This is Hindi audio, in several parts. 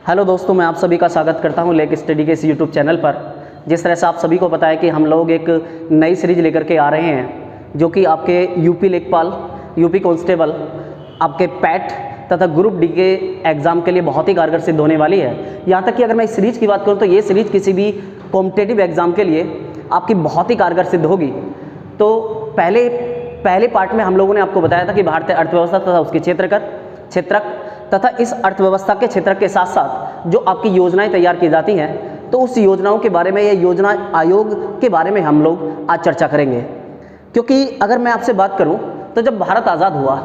हेलो दोस्तों, मैं आप सभी का स्वागत करता हूं लेक स्टडी के इस यूट्यूब चैनल पर। जिस तरह से आप सभी को पता है कि हम लोग एक नई सीरीज लेकर के आ रहे हैं जो कि आपके यूपी लेखपाल, यूपी कांस्टेबल, आपके पैट तथा ग्रुप डी के एग्ज़ाम के लिए बहुत ही कारगर सिद्ध होने वाली है। यहाँ तक कि अगर मैं इस सीरीज़ की बात करूँ तो ये सीरीज़ किसी भी कॉम्पिटेटिव एग्ज़ाम के लिए आपकी बहुत ही कारगर सिद्ध होगी। तो पहले पार्ट में हम लोगों ने आपको बताया था कि भारतीय अर्थव्यवस्था तथा उसके क्षेत्रक तथा इस अर्थव्यवस्था के क्षेत्रक के साथ साथ जो आपकी योजनाएं तैयार की जाती हैं, तो उस योजनाओं के बारे में या योजना आयोग के बारे में हम लोग आज चर्चा करेंगे। क्योंकि अगर मैं आपसे बात करूं तो जब भारत आज़ाद हुआ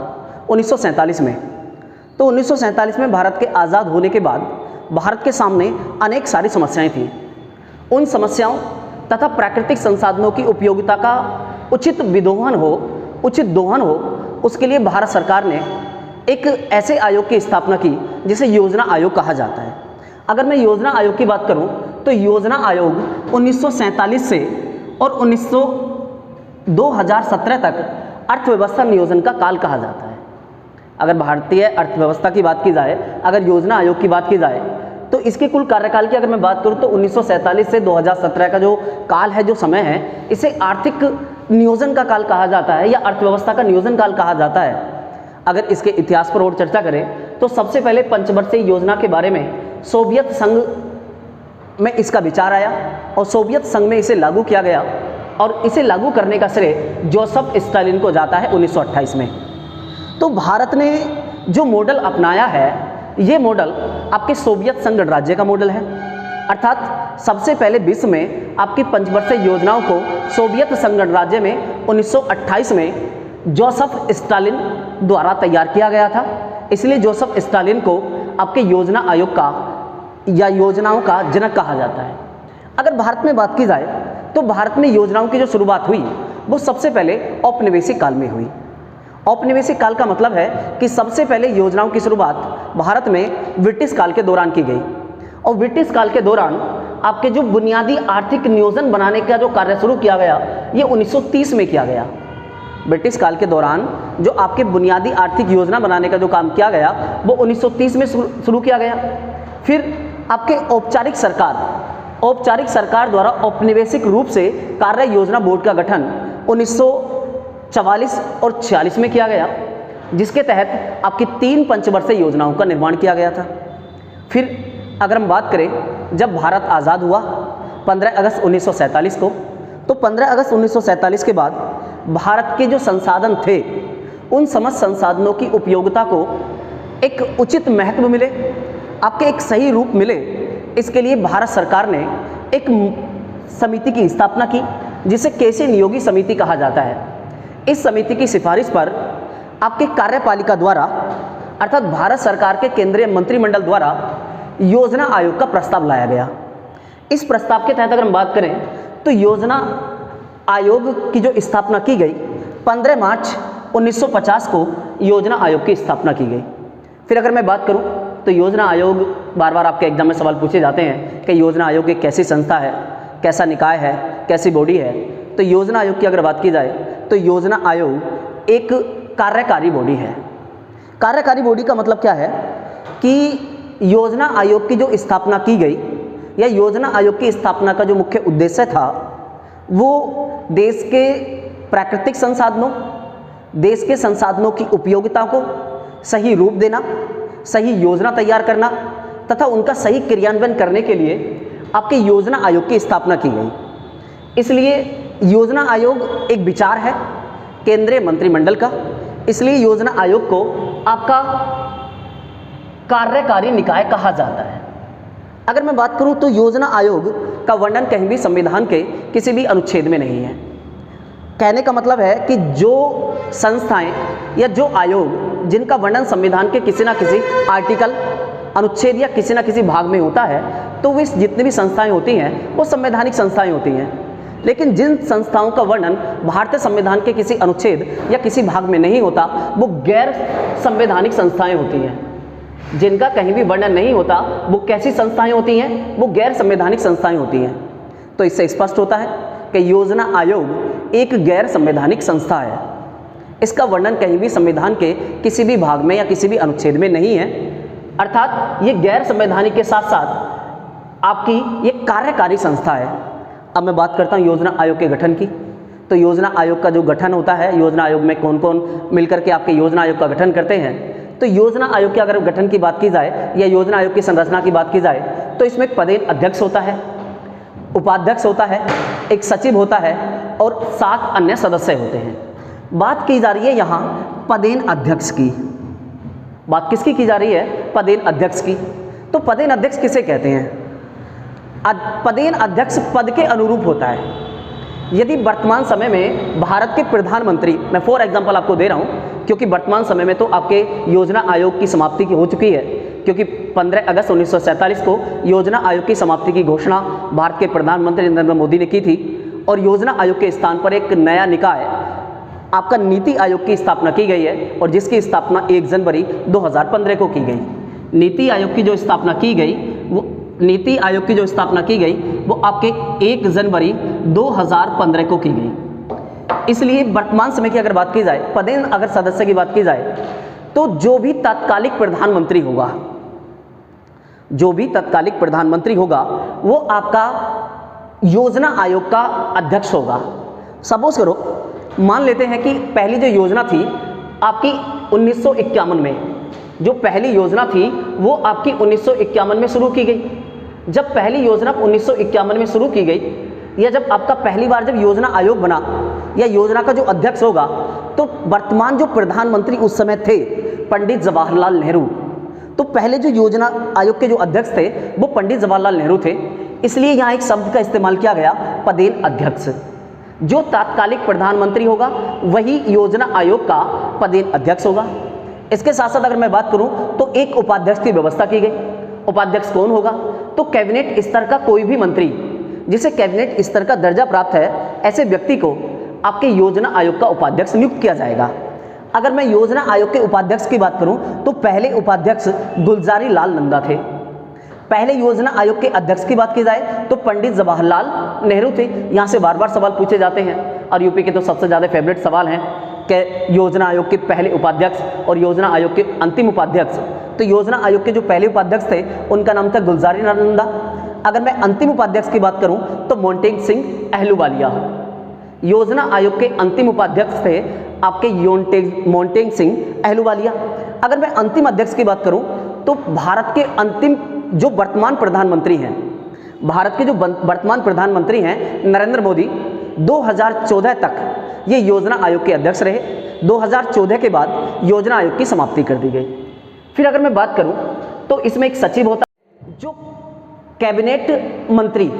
1947 में, तो 1947 में भारत के आज़ाद होने के बाद भारत के सामने अनेक सारी समस्याएं थीं। उन समस्याओं तथा प्राकृतिक संसाधनों की उपयोगिता का उचित दोहन हो, उसके लिए भारत सरकार ने एक ऐसे आयोग की स्थापना की जिसे योजना आयोग कहा जाता है। अगर मैं योजना आयोग की बात करूं तो योजना आयोग 1947 से और 2017 तक अर्थव्यवस्था नियोजन का काल कहा जाता है। अगर भारतीय अर्थव्यवस्था की बात की जाए, अगर योजना आयोग की बात की जाए, तो इसके कुल कार्यकाल की अगर मैं बात करूं तो 1947 से 2017 का जो काल है, जो समय है, इसे आर्थिक नियोजन का काल कहा जाता है या अर्थव्यवस्था का नियोजन काल कहा जाता है। अगर इसके इतिहास पर और चर्चा करें तो सबसे पहले पंचवर्षीय योजना के बारे में सोवियत संघ में इसका विचार आया और सोवियत संघ में इसे लागू किया गया और इसे लागू करने का श्रेय जोसेफ स्टालिन को जाता है 1928 में। तो भारत ने जो मॉडल अपनाया है, ये मॉडल आपके सोवियत संघ गणराज्य का मॉडल है। अर्थात सबसे पहले विश्व में आपकी पंचवर्षीय योजनाओं को सोवियत संघ गणराज्य में 1928 में जोसेफ स्टालिन द्वारा तैयार किया गया था। इसलिए जोसेफ स्टालिन को आपके योजना आयोग का या योजनाओं का जनक कहा जाता है। अगर भारत में बात की जाए तो भारत में योजनाओं की जो शुरुआत हुई वो सबसे पहले औपनिवेशिक काल में हुई। औपनिवेशिक काल का मतलब है कि सबसे पहले योजनाओं की शुरुआत भारत में ब्रिटिश काल के दौरान की गई और ब्रिटिश काल के दौरान आपके जो बुनियादी आर्थिक नियोजन बनाने का जो कार्य शुरू किया गया, ये 1930 में किया गया। ब्रिटिश काल के दौरान जो आपके बुनियादी आर्थिक योजना बनाने का जो काम किया गया वो 1930 में शुरू किया गया। फिर आपके औपचारिक सरकार द्वारा औपनिवेशिक रूप से कार्य योजना बोर्ड का गठन 1944 और 46 में किया गया, जिसके तहत आपकी 3 पंचवर्षीय योजनाओं का निर्माण किया गया था। फिर अगर हम बात करें, जब भारत आज़ाद हुआ 15 अगस्त 1947 को, तो 15 अगस्त 1947 के बाद भारत के जो संसाधन थे, उन समस्त संसाधनों की उपयोगिता को एक उचित महत्व मिले, आपके एक सही रूप मिले, इसके लिए भारत सरकार ने एक समिति की स्थापना की जिसे केसी नियोगी समिति कहा जाता है। इस समिति की सिफारिश पर आपके कार्यपालिका द्वारा, अर्थात भारत सरकार के केंद्रीय मंत्रिमंडल द्वारा योजना आयोग का प्रस्ताव लाया गया। इस प्रस्ताव के तहत अगर हम बात करें तो योजना आयोग की जो स्थापना की गई 15 मार्च 1950 को योजना आयोग की स्थापना की गई। फिर अगर मैं बात करूं तो योजना आयोग, बार बार आपके एग्जाम में सवाल पूछे जाते हैं कि योजना आयोग एक कैसी संस्था है, कैसा निकाय है, कैसी बॉडी है। तो योजना आयोग की अगर बात की जाए तो योजना आयोग एक कार्यकारी बॉडी है। कार्यकारी बॉडी का मतलब क्या है कि योजना आयोग की जो स्थापना की गई या योजना आयोग की स्थापना का जो मुख्य उद्देश्य था वो देश के प्राकृतिक संसाधनों, देश के संसाधनों की उपयोगिता को सही रूप देना, सही योजना तैयार करना तथा उनका सही क्रियान्वयन करने के लिए आपके योजना आयोग की स्थापना की गई। इसलिए योजना आयोग एक विचार है केंद्रीय मंत्रिमंडल का, इसलिए योजना आयोग को आपका कार्यकारी निकाय कहा जाता है। अगर मैं बात करूं तो योजना आयोग का वर्णन कहीं भी संविधान के किसी भी अनुच्छेद में नहीं है। कहने का मतलब है कि जो संस्थाएं या जो आयोग जिनका वर्णन संविधान के किसी ना किसी आर्टिकल, अनुच्छेद या किसी ना किसी भाग में होता है, तो वे जितनी भी संस्थाएं होती हैं वो संवैधानिक संस्थाएं होती हैं। लेकिन जिन संस्थाओं का वर्णन भारतीय संविधान के किसी अनुच्छेद या किसी भाग में नहीं होता, वो गैर संवैधानिक संस्थाएं होती हैं। जिनका कहीं भी वर्णन नहीं होता वो कैसी संस्थाएं होती हैं? वो गैर संवैधानिक संस्थाएं होती हैं। तो इससे स्पष्ट होता है कि योजना आयोग एक गैर संवैधानिक संस्था है। इसका वर्णन कहीं भी संविधान के किसी भी भाग में या किसी भी अनुच्छेद में नहीं है। अर्थात ये गैर संवैधानिक के साथ साथ आपकी ये कार्यकारी संस्था है। अब मैं बात करता हूँ योजना आयोग के गठन की। तो योजना आयोग का जो गठन होता है, योजना आयोग में कौन कौन मिलकर के आपके योजना आयोग का गठन करते हैं। तो योजना आयोग के अगर गठन की बात की जाए या योजना आयोग की संरचना की बात की जाए तो इसमें एक पदेन अध्यक्ष होता है, उपाध्यक्ष होता है, एक सचिव होता है और 7 अन्य सदस्य होते हैं। बात की जा रही है यहाँ पदेन अध्यक्ष की। बात किसकी की जा रही है? पदेन अध्यक्ष की। तो पदेन अध्यक्ष किसे कहते हैं? पदेन अध्यक्ष पद के अनुरूप होता है। यदि वर्तमान समय में भारत के प्रधानमंत्री, मैं फॉर एग्जांपल आपको दे रहा हूं क्योंकि वर्तमान समय में तो आपके योजना आयोग की समाप्ति की हो चुकी है, क्योंकि 15 अगस्त 1947 को योजना आयोग की समाप्ति की घोषणा भारत के प्रधानमंत्री नरेंद्र मोदी ने की थी और योजना आयोग के स्थान पर एक नया निकाय आपका नीति आयोग की स्थापना की गई है और जिसकी स्थापना 1 जनवरी 2015 को की गई। नीति आयोग की जो स्थापना की गई वो आपके 1 जनवरी 2015 को की गई। इसलिए वर्तमान समय की अगर बात की जाए, पदेन अगर सदस्य की बात की जाए तो जो भी तत्कालिक प्रधानमंत्री होगा वो आपका योजना आयोग का अध्यक्ष होगा। सपोज करो, मान लेते हैं कि पहली जो योजना थी आपकी 1951 में, जो पहली योजना थी वो आपकी 1951 में शुरू की गई। जब पहली योजना 1951 में शुरू की गई या जब आपका पहली बार जब योजना आयोग बना या योजना का जो अध्यक्ष होगा तो वर्तमान जो प्रधानमंत्री उस समय थे पंडित जवाहरलाल नेहरू। तो पहले जो योजना आयोग के जो अध्यक्ष थे वो पंडित जवाहरलाल नेहरू थे, इसलिए यहाँ एक शब्द का इस्तेमाल किया गया पदेन अध्यक्ष। जो तात्कालिक प्रधानमंत्री होगा वही योजना आयोग का पदेन अध्यक्ष होगा। इसके साथ साथ अगर मैं बात करूं तो एक उपाध्यक्ष की व्यवस्था की गई। उपाध्यक्ष कौन होगा? तो कैबिनेट स्तर का कोई भी मंत्री जिसे कैबिनेट स्तर का दर्जा प्राप्त है, ऐसे व्यक्ति को आपके योजना आयोग का उपाध्यक्ष नियुक्त किया जाएगा। अगर मैं योजना आयोग के उपाध्यक्ष की बात करूं तो पहले उपाध्यक्ष गुलजारी लाल नंदा थे। पहले योजना आयोग के अध्यक्ष की बात की जाए तो पंडित जवाहरलाल नेहरू थे। यहाँ से बार बार सवाल पूछे जाते हैं और यूपी के तो सबसे ज़्यादा फेवरेट सवाल हैं कि योजना आयोग के पहले उपाध्यक्ष और योजना आयोग के अंतिम उपाध्यक्ष। तो योजना आयोग के जो पहले उपाध्यक्ष थे उनका नाम था गुलजारी लाल नंदा। अगर मैं अंतिम उपाध्यक्ष की बात करूं तो मोंटेग सिंह अहलूवालिया। योजना आयोग के अंतिम उपाध्यक्ष थे आपके मोंटेग सिंह अहलूवालिया। अगर मैं अंतिम अध्यक्ष की बात करूं तो भारत के अंतिम जो वर्तमान प्रधानमंत्री हैं, भारत के जो वर्तमान प्रधानमंत्री हैं नरेंद्र मोदी, 2014 तक ये योजना आयोग के अध्यक्ष रहे। 2014 के बाद योजना आयोग की समाप्ति कर दी गई। फिर अगर मैं बात करूं तो इसमें एक सचिव होता है जो कैबिनेट मंत्री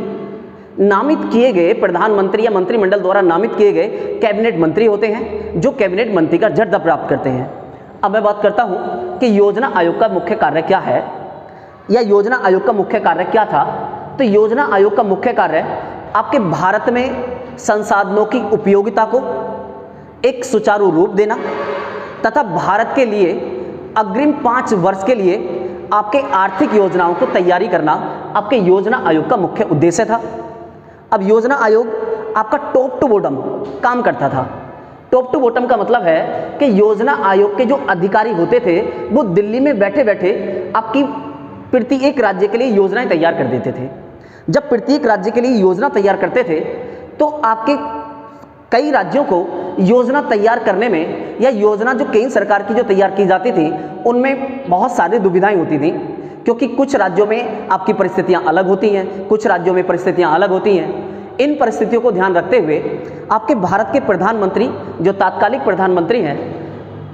नामित किए गए, प्रधानमंत्री या मंत्रिमंडल द्वारा नामित किए गए कैबिनेट मंत्री होते हैं जो कैबिनेट मंत्री का दर्जा प्राप्त करते हैं। अब मैं बात करता हूं कि योजना आयोग का मुख्य कार्य क्या है या योजना आयोग का मुख्य कार्य क्या था। तो योजना आयोग का मुख्य कार्य आपके भारत में संसाधनों की उपयोगिता को एक सुचारू रूप देना तथा भारत के लिए अग्रिम 5 वर्ष के लिए आपके आर्थिक योजनाओं को तैयारी करना आपके योजना आयोग का मुख्य उद्देश्य था। अब योजना आयोग आपका टॉप टू बॉटम काम करता था। टॉप टू बॉटम का मतलब है कि योजना आयोग के जो अधिकारी होते थे वो दिल्ली में बैठे बैठे आपकी प्रत्येक राज्य के लिए योजनाएं तैयार कर देते थे। जब प्रत्येक राज्य के लिए योजना तैयार करते थे तो आपके कई राज्यों को योजना तैयार करने में या योजना जो केंद्र सरकार की जो तैयार की जाती थी उनमें बहुत सारी दुविधाएं होती थी, क्योंकि कुछ राज्यों में आपकी परिस्थितियां अलग होती हैं, कुछ राज्यों में परिस्थितियां अलग होती हैं। इन परिस्थितियों को ध्यान रखते हुए आपके भारत के प्रधानमंत्री जो तात्कालिक प्रधानमंत्री हैं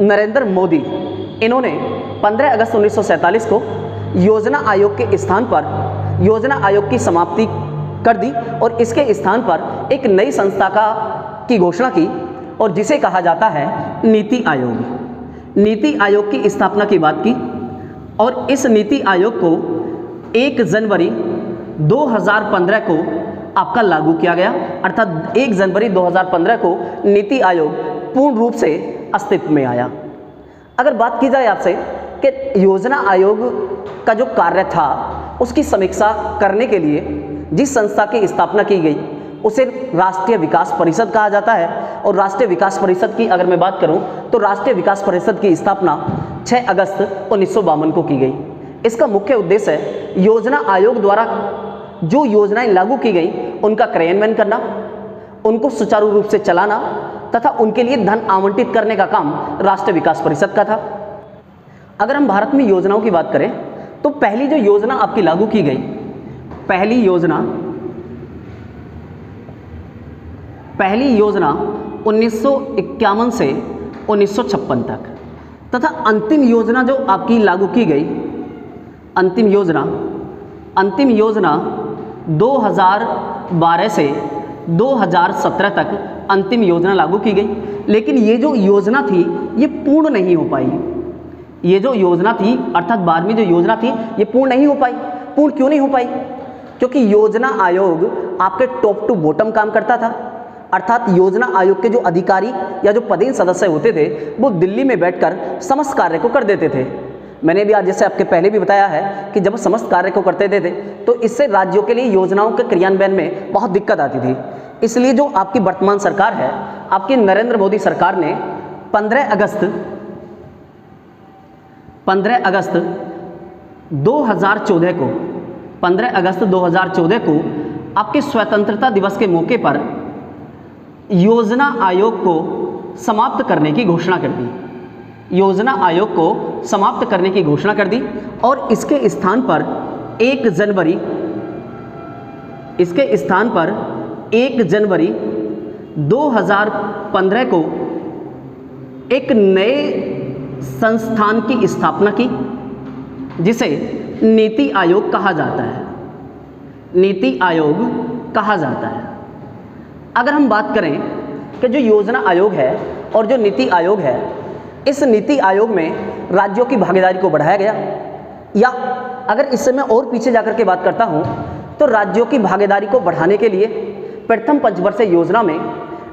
नरेंद्र मोदी, इन्होंने 15 अगस्त 1947 को योजना आयोग के स्थान पर योजना आयोग की समाप्ति कर दी और इसके स्थान पर एक नई संस्था की घोषणा की और जिसे कहा जाता है नीति आयोग। नीति आयोग की स्थापना की बात की और इस नीति आयोग को 1 जनवरी 2015 को आपका लागू किया गया, अर्थात 1 जनवरी 2015 को नीति आयोग पूर्ण रूप से अस्तित्व में आया। अगर बात की जाए आपसे कि योजना आयोग का जो कार्य था उसकी समीक्षा करने के लिए जिस संस्था की स्थापना की गई उसे राष्ट्रीय विकास परिषद कहा जाता है। और राष्ट्रीय विकास परिषद की अगर मैं बात करूं तो राष्ट्रीय विकास परिषद की स्थापना 6 अगस्त 1952 को की गई। इसका मुख्य उद्देश्य है योजना आयोग द्वारा जो योजनाएं लागू की गई उनका क्रियान्वयन करना, उनको सुचारू रूप से चलाना तथा उनके लिए धन आवंटित करने का काम राष्ट्रीय विकास परिषद का था। अगर हम भारत में योजनाओं की बात करें तो पहली जो योजना आपकी लागू की गई, पहली योजना 1951 से 1956 तक तथा अंतिम योजना जो आपकी लागू की गई, अंतिम योजना 2012 से 2017 तक अंतिम योजना लागू की गई। लेकिन ये जो योजना थी ये पूर्ण नहीं हो पाई। ये जो योजना थी अर्थात 12वीं जो योजना थी ये पूर्ण नहीं हो पाई। पूर्ण क्यों नहीं हो पाई? क्योंकि योजना आयोग आपके टॉप टू बॉटम काम करता था, अर्थात योजना आयोग के जो अधिकारी या जो पदेन सदस्य होते थे वो दिल्ली में बैठकर समस्त कार्य को कर देते थे। मैंने भी आज जैसे आपके पहले भी बताया है कि जब समस्त कार्य को करते थे तो इससे राज्यों के लिए योजनाओं के क्रियान्वयन में बहुत दिक्कत आती थी। इसलिए जो आपकी वर्तमान सरकार है, आपकी नरेंद्र मोदी सरकार ने 15 अगस्त 2014 को आपके स्वतंत्रता दिवस के मौके पर योजना आयोग को समाप्त करने की घोषणा कर दी। योजना आयोग को समाप्त करने की घोषणा कर दी और इसके स्थान पर 1 जनवरी 2015 को एक नए संस्थान की स्थापना की जिसे नीति आयोग कहा जाता है। नीति आयोग कहा जाता है। अगर हम बात करें कि जो योजना आयोग है और जो नीति आयोग है, इस नीति आयोग में राज्यों की भागीदारी को बढ़ाया गया, या अगर इससे मैं और पीछे जाकर के बात करता हूं तो राज्यों की भागीदारी को बढ़ाने के लिए प्रथम पंचवर्षीय योजना में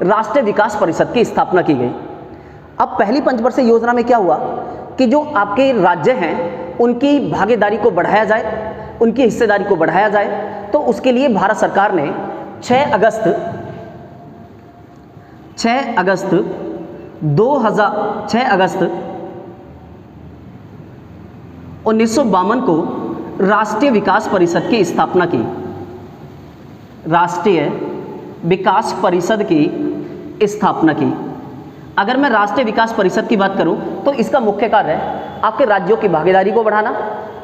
राष्ट्रीय विकास परिषद की स्थापना की गई। अब पहली पंचवर्षीय योजना में क्या हुआ कि जो आपके राज्य हैं उनकी भागीदारी को बढ़ाया जाए, उनकी हिस्सेदारी को बढ़ाया जाए, तो उसके लिए भारत सरकार ने 6 अगस्त 1952 को राष्ट्रीय विकास परिषद की स्थापना की। राष्ट्रीय विकास परिषद की स्थापना की। अगर मैं राष्ट्रीय विकास परिषद की बात करूं तो इसका मुख्य कार्य है आपके राज्यों की भागीदारी को बढ़ाना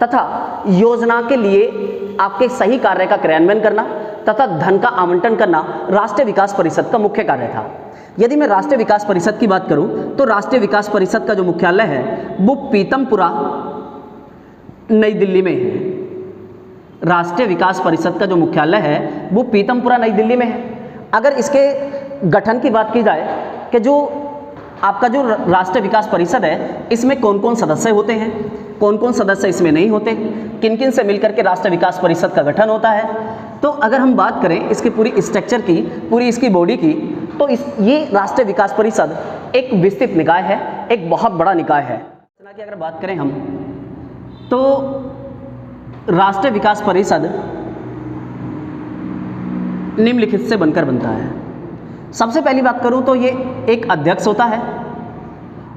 तथा योजना के लिए आपके सही कार्य का क्रियान्वयन करना तथा धन का आवंटन करना राष्ट्रीय विकास परिषद का मुख्य कार्य था। यदि मैं राष्ट्रीय विकास परिषद की बात करूं तो राष्ट्रीय विकास परिषद का जो मुख्यालय है वो पीतमपुरा नई दिल्ली में है। राष्ट्रीय विकास परिषद का जो मुख्यालय है वो पीतमपुरा नई दिल्ली में है। अगर इसके गठन की बात की जाए कि जो आपका जो राष्ट्रीय विकास परिषद है इसमें कौन कौन सदस्य होते हैं, कौन कौन सदस्य इसमें नहीं होते, किन किन से मिलकर के राष्ट्रीय विकास परिषद का गठन होता है, तो अगर हम बात करें इसकी पूरी स्ट्रक्चर की, पूरी इसकी बॉडी की, तो ये राष्ट्रीय विकास परिषद एक विस्तृत निकाय है, एक बहुत बड़ा निकाय है। की अगर बात करें हम तो राष्ट्रीय विकास परिषद निम्नलिखित से बनकर बनता है। सबसे पहली बात करूं तो ये एक अध्यक्ष होता है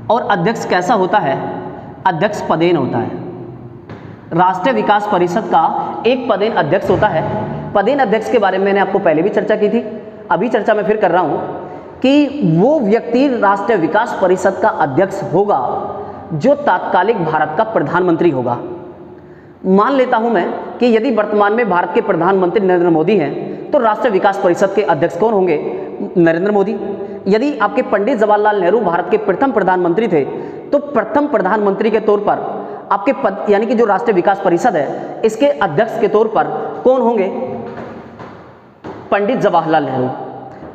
और अध्यक्ष कैसा होता है, अध्यक्ष पदेन होता है। राष्ट्रीय विकास परिषद का एक पदेन अध्यक्ष होता है। पदेन अध्यक्ष के बारे में मैंने आपको पहले भी चर्चा की थी, अभी चर्चा मैं फिर कर रहा हूं कि वो व्यक्ति राष्ट्रीय विकास परिषद का अध्यक्ष होगा जो तात्कालिक भारत का प्रधानमंत्री होगा। मान लेता हूं मैं कि यदि वर्तमान में भारत के प्रधानमंत्री नरेंद्र मोदी हैं तो राष्ट्रीय विकास परिषद के अध्यक्ष कौन होंगे, नरेंद्र मोदी। यदि आपके पंडित जवाहरलाल नेहरू भारत के प्रथम प्रधानमंत्री थे तो प्रथम प्रधानमंत्री के तौर पर आपके पद यानी कि जो राष्ट्रीय विकास परिषद है इसके अध्यक्ष के तौर पर कौन होंगे, पंडित जवाहरलाल नेहरू।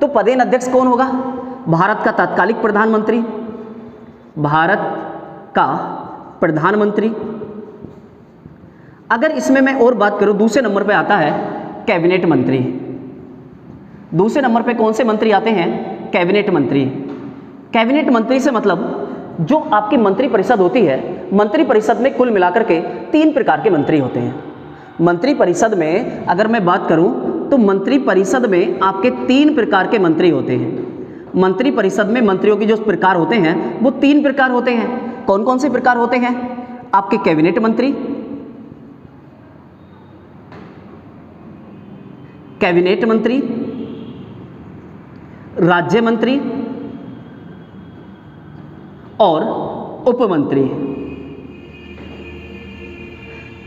तो पदेन अध्यक्ष कौन होगा, भारत का तात्कालिक प्रधानमंत्री, भारत का प्रधानमंत्री। अगर इसमें मैं और बात करूं, दूसरे नंबर पे आता है कैबिनेट मंत्री। दूसरे नंबर पे कौन से मंत्री आते हैं, कैबिनेट मंत्री। कैबिनेट मंत्री से मतलब जो आपकी मंत्री परिषद होती है, मंत्री परिषद में कुल मिलाकर के 3 प्रकार के मंत्री होते हैं। मंत्री परिषद में अगर मैं बात करूं तो मंत्री परिषद में आपके 3 प्रकार के मंत्री होते हैं। मंत्री परिषद में मंत्रियों के जो प्रकार होते हैं वो 3 प्रकार होते हैं। कौन कौन से प्रकार होते हैं, आपके कैबिनेट मंत्री, कैबिनेट मंत्री, राज्य मंत्री और उपमंत्री।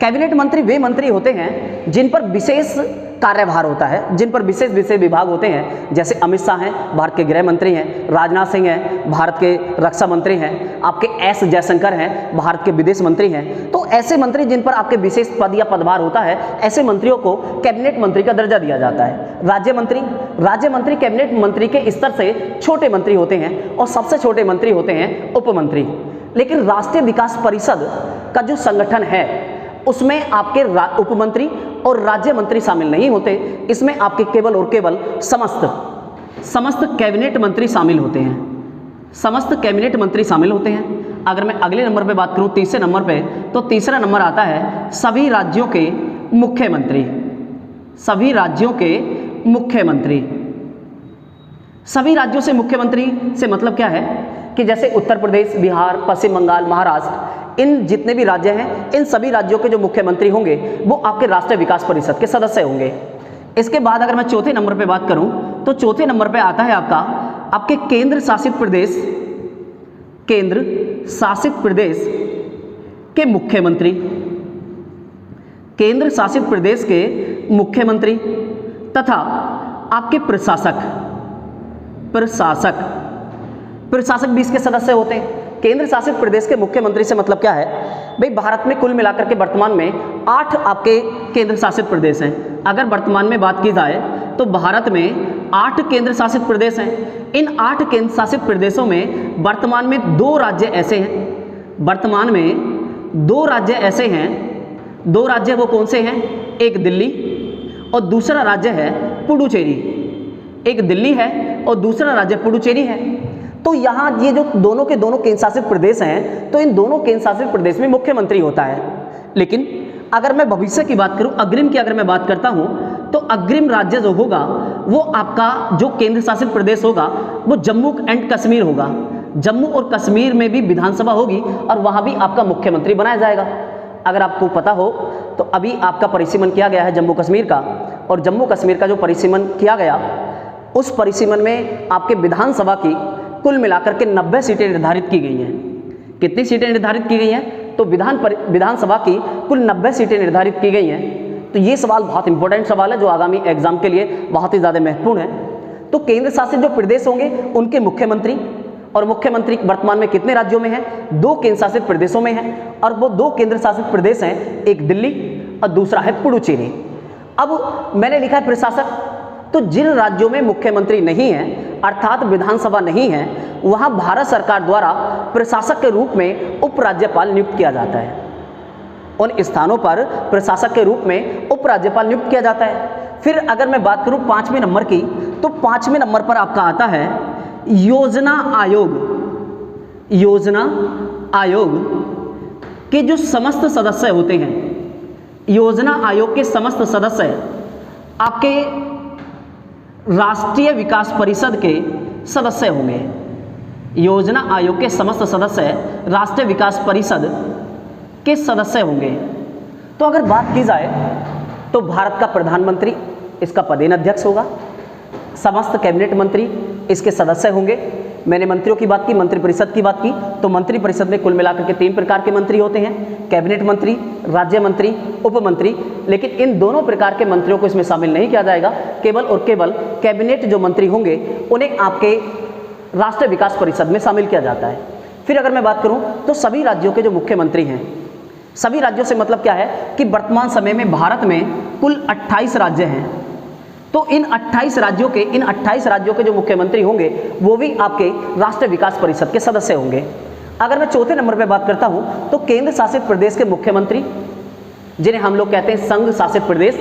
कैबिनेट मंत्री वे मंत्री होते हैं जिन पर विशेष कार्यभार होता है, जिन पर विशेष विभाग होते हैं, जैसे अमित शाह हैं, भारत के गृह मंत्री हैं, राजनाथ सिंह हैं, भारत के रक्षा मंत्री हैं, आपके एस जयशंकर हैं, भारत के विदेश मंत्री हैं। तो ऐसे मंत्री जिन पर आपके विशेष पद या पदभार होता है, ऐसे मंत्रियों को कैबिनेट मंत्री का दर्जा दिया जाता है। राज्य मंत्री कैबिनेट मंत्री के स्तर से छोटे मंत्री होते हैं और सबसे छोटे मंत्री होते हैं उपमंत्री। लेकिन राष्ट्रीय विकास परिषद का जो संगठन है उसमें आपके उपमंत्री और राज्य मंत्री शामिल नहीं होते, इसमें आपके केवल और केवल समस्त कैबिनेट मंत्री शामिल होते हैं, समस्त कैबिनेट मंत्री शामिल होते हैं। अगर मैं अगले नंबर पे बात करूं, तीसरे नंबर पे, तो तीसरा नंबर आता है सभी राज्यों के मुख्यमंत्री। सभी राज्यों के मुख्यमंत्री, सभी राज्यों से मुख्यमंत्री से मतलब क्या है कि जैसे उत्तर प्रदेश, बिहार, पश्चिम बंगाल, महाराष्ट्र, इन जितने भी राज्य हैं, इन सभी राज्यों के जो मुख्यमंत्री होंगे वो आपके राष्ट्रीय विकास परिषद के सदस्य होंगे। इसके बाद अगर मैं चौथे नंबर पे बात करूं, तो चौथे नंबर पे आता है आपके केंद्र शासित प्रदेश, केंद्र शासित प्रदेश के मुख्यमंत्री, केंद्र शासित प्रदेश के मुख्यमंत्री तथा आपके प्रशासक भी इसके सदस्य होते हैं। केंद्र शासित प्रदेश के मुख्यमंत्री से मतलब क्या है भाई, भारत में कुल मिलाकर के वर्तमान में 8 आपके केंद्र शासित प्रदेश हैं। अगर वर्तमान में बात की जाए तो भारत में 8 केंद्र शासित प्रदेश हैं। इन 8 केंद्र शासित प्रदेशों में वर्तमान में 2 राज्य ऐसे हैं, वर्तमान में 2 राज्य ऐसे हैं, 2 राज्य वो कौन से हैं, एक दिल्ली और दूसरा राज्य है पुडुचेरी। एक दिल्ली है और दूसरा राज्य पुडुचेरी है। तो यहाँ ये जो दोनों के दोनों केंद्र शासित प्रदेश हैं, तो इन दोनों केंद्र शासित प्रदेश में मुख्यमंत्री होता है। लेकिन अगर मैं भविष्य की बात करूं, अग्रिम की अगर मैं बात करता हूं, तो अग्रिम राज्य जो होगा वो आपका जो केंद्र शासित प्रदेश होगा वो जम्मू एंड कश्मीर होगा। जम्मू और कश्मीर में भी विधानसभा होगी और वहाँ भी आपका मुख्यमंत्री बनाया जाएगा। अगर आपको पता हो तो अभी आपका परिसीमन किया गया है जम्मू कश्मीर का, और जम्मू कश्मीर का जो परिसीमन किया गया उस परिसीमन में आपके विधानसभा की कुल मिलाकर के 90 सीटें निर्धारित की गई हैं। कितनी सीटें निर्धारित की गई हैं? तो विधानसभा की कुल 90 सीटें निर्धारित की गई हैं। तो ये सवाल बहुत इंपॉर्टेंट सवाल है जो आगामी एग्जाम के लिए बहुत ही ज़्यादा महत्वपूर्ण है। तो केंद्र शासित जो प्रदेश होंगे उनके मुख्यमंत्री, और मुख्यमंत्री वर्तमान में कितने राज्यों में हैं? 2 केंद्र शासित प्रदेशों में हैं, और वो 2 केंद्र शासित प्रदेश हैं, एक दिल्ली और दूसरा है पुडुचेरी। अब मैंने लिखा है प्रशासक, तो जिन राज्यों में मुख्यमंत्री नहीं है अर्थात विधानसभा नहीं है, वहां भारत सरकार द्वारा प्रशासक के रूप में उपराज्यपाल नियुक्त किया जाता है। उन स्थानों पर प्रशासक के रूप में उपराज्यपाल नियुक्त किया जाता है। फिर अगर मैं बात करूं 5वें नंबर की, तो 5वें नंबर पर आपका आता है योजना आयोग। योजना आयोग के जो समस्त सदस्य होते हैं, योजना आयोग के समस्त सदस्य आपके राष्ट्रीय विकास परिषद के सदस्य होंगे। योजना आयोग के समस्त सदस्य राष्ट्रीय विकास परिषद के सदस्य होंगे। तो अगर बात की जाए तो भारत का प्रधानमंत्री इसका पदेन अध्यक्ष होगा, समस्त कैबिनेट मंत्री इसके सदस्य होंगे। मैंने मंत्रियों की बात की, मंत्रिपरिषद की बात की, तो मंत्रिपरिषद में कुल मिलाकर के 3 प्रकार के मंत्री होते हैं, कैबिनेट मंत्री, राज्य मंत्री, उपमंत्री। लेकिन इन दोनों प्रकार के मंत्रियों को इसमें शामिल नहीं किया जाएगा। केवल और केवल कैबिनेट जो मंत्री होंगे उन्हें आपके राष्ट्रीय विकास परिषद में शामिल किया जाता है। फिर अगर मैं बात करूं तो सभी राज्यों के जो मुख्यमंत्री हैं, सभी राज्यों से मतलब क्या है कि वर्तमान समय में भारत में कुल 28 राज्य हैं। तो इन 28 राज्यों के जो मुख्यमंत्री होंगे वो भी आपके राष्ट्रीय विकास परिषद के सदस्य होंगे। अगर मैं चौथे नंबर पर बात करता हूं तो केंद्र शासित प्रदेश के मुख्यमंत्री, जिन्हें हम लोग कहते हैं संघ शासित प्रदेश,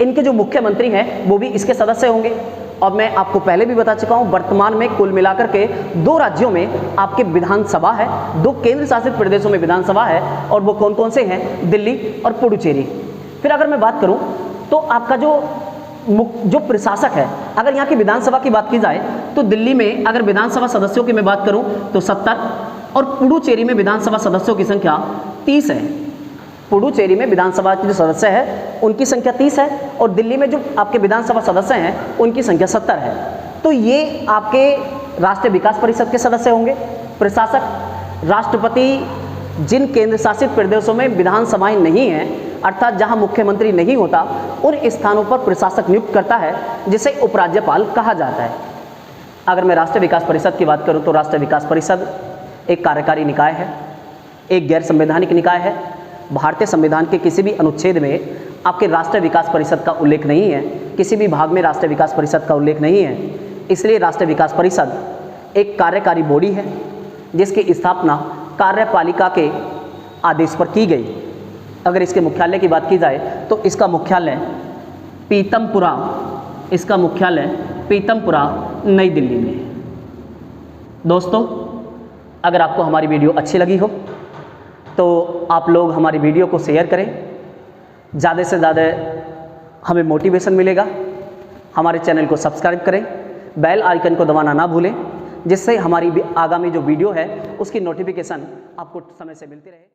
इनके जो मुख्यमंत्री हैं वो भी इसके सदस्य होंगे। और मैं आपको पहले भी बता चुका हूं, वर्तमान में कुल मिलाकर के 2 राज्यों में आपके विधानसभा है, 2 केंद्र शासित प्रदेशों में विधानसभा है, और वो कौन कौन से हैं? दिल्ली और पुडुचेरी। फिर अगर मैं बात करूं तो आपका जो प्रशासक है, अगर यहाँ की विधानसभा की बात की जाए तो दिल्ली में अगर विधानसभा सदस्यों की मैं बात करूं तो 70, और पुडुचेरी में विधानसभा सदस्यों की संख्या 30 है। पुडुचेरी में विधानसभा के जो सदस्य है उनकी संख्या 30 है और दिल्ली में जो आपके विधानसभा सदस्य हैं उनकी संख्या 70 है। तो ये आपके राष्ट्रीय विकास परिषद के सदस्य होंगे। प्रशासक राष्ट्रपति जिन केंद्र शासित प्रदेशों में विधानसभाएं नहीं हैं, अर्थात जहां मुख्यमंत्री नहीं होता, उन स्थानों पर प्रशासक नियुक्त करता है, जिसे उपराज्यपाल कहा जाता है। अगर मैं राष्ट्रीय विकास परिषद की बात करूं तो राष्ट्रीय विकास परिषद एक कार्यकारी निकाय है, एक गैर संवैधानिक निकाय है। भारतीय संविधान के किसी भी अनुच्छेद में आपके राष्ट्रीय विकास परिषद का उल्लेख नहीं है, किसी भी भाग में राष्ट्रीय विकास परिषद का उल्लेख नहीं है। इसलिए राष्ट्रीय विकास परिषद एक कार्यकारी बॉडी है जिसकी स्थापना कार्यपालिका के आदेश पर की गई। अगर इसके मुख्यालय की बात की जाए तो इसका मुख्यालय पीतमपुरा नई दिल्ली में है। दोस्तों, अगर आपको हमारी वीडियो अच्छी लगी हो तो आप लोग हमारी वीडियो को शेयर करें, ज़्यादा से ज़्यादा हमें मोटिवेशन मिलेगा। हमारे चैनल को सब्सक्राइब करें, बेल आइकन को दबाना ना भूलें, जिससे हमारी आगामी जो वीडियो है उसकी नोटिफिकेशन आपको समय से मिलती रहे।